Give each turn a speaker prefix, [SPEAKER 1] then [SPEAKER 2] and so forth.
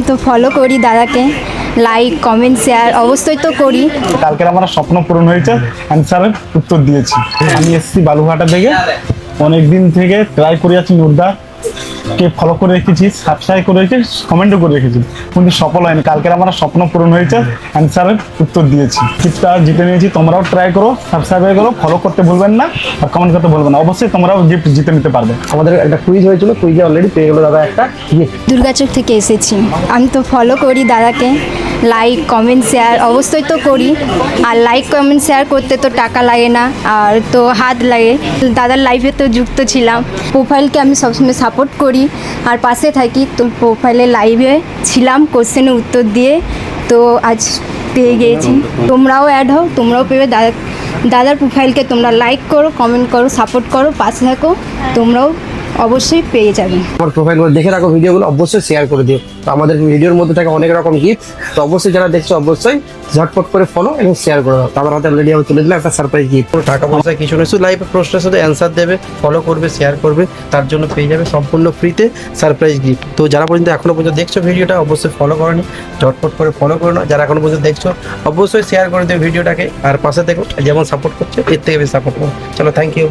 [SPEAKER 1] তো ফলো করি দাদাকে, লাইক কমেন্ট শেয়ার অবশ্যই তো করি।
[SPEAKER 2] কালকের আমার স্বপ্ন পূরণ হয়েছে, অ্যান্সারের উত্তর দিয়েছি। আমি এসেছি বালুঘাটা থেকে, অনেক দিন থেকে ট্রাই করে যাচ্ছি নুরদা কে ফলো করে রেখেছি, সাবস্ক্রাইব করে রেখেছি, কমেন্টও করে রেখেছি, কিন্তু সফল হয়নি। কালকের আমার স্বপ্ন পূরণ হয়েছে, অ্যান্সারের উত্তর দিয়েছি, গিফটটা জিতে নিয়েছি। তোমরাও ট্রাই করো, সাবস্ক্রাইব করো, ফলো করতে ভুলবেন না আর কমেন্ট করতে ভুলবেন না। অবশ্যই তোমরাও গিফট জিতে নিতে পারবে।
[SPEAKER 3] আমাদের একটা কুইজ হয়েছিল, কুইজে অলরেডি পেয়ে গেলো দাদা একটা গিফট।
[SPEAKER 1] দুর্গাচক থেকে এসেছি। আমি তো ফলো করি দাদাকে, লাইক কমেন্ট শেয়ার অবশ্যই তো করি। আর লাইক কমেন্ট শেয়ার করতে তো টাকা লাগে না, আর তো হাত লাগে। দাদার লাইফে তো যুক্ত ছিলাম, প্রোফাইলকে আমি সবসময় সাপোর্ট করি আর পাশে থাকি। তো প্রোফাইলে লাইভে ছিলাম, কোশ্চেনের উত্তর দিয়ে, তো আজ পেয়ে গিয়েছি। তোমরাও অ্যাড হও, তোমরাও পেবে। দাদার প্রোফাইলকে তোমরা লাইক করো, কমেন্ট করো, সাপোর্ট করো, পাশে থাকো, তোমরাও অবশ্যই পেয়ে যাবে।
[SPEAKER 3] আমার প্রোফাইলগুলো দেখে রাখো, ভিডিওগুলো অবশ্যই শেয়ার করে দিও। তো আমাদের ভিডিওর মধ্যে থাকে অনেক রকম গিফট, তো অবশ্যই যারা দেখছো অবশ্যই ঝটপট করে ফলো এবং শেয়ার করে দাও। তো আমার হাতে অলরেডি আমি তুলে দিলাম একটা সারপ্রাইজ গিফট। টাকা পয়সা কিছু নয়, শুধু লাইভে প্রশ্নের সাথে অ্যান্সার দেবে, ফলো করবে, শেয়ার করবে, তার জন্য পেয়ে যাবে সম্পূর্ণ ফ্রিতে সারপ্রাইজ গিফট। তো যারা পর্যন্ত এখনো পর্যন্ত দেখছো ভিডিওটা, অবশ্যই ফলো করো, ঝটপট করে ফলো করো না। যারা এখনো পর্যন্ত দেখছো অবশ্যই শেয়ার করে দিও ভিডিওটাকে, আর পাশে দেখো যেমন সাপোর্ট করছো এর থেকে বেশি সাপোর্ট করো। চলো, থ্যাংক ইউ।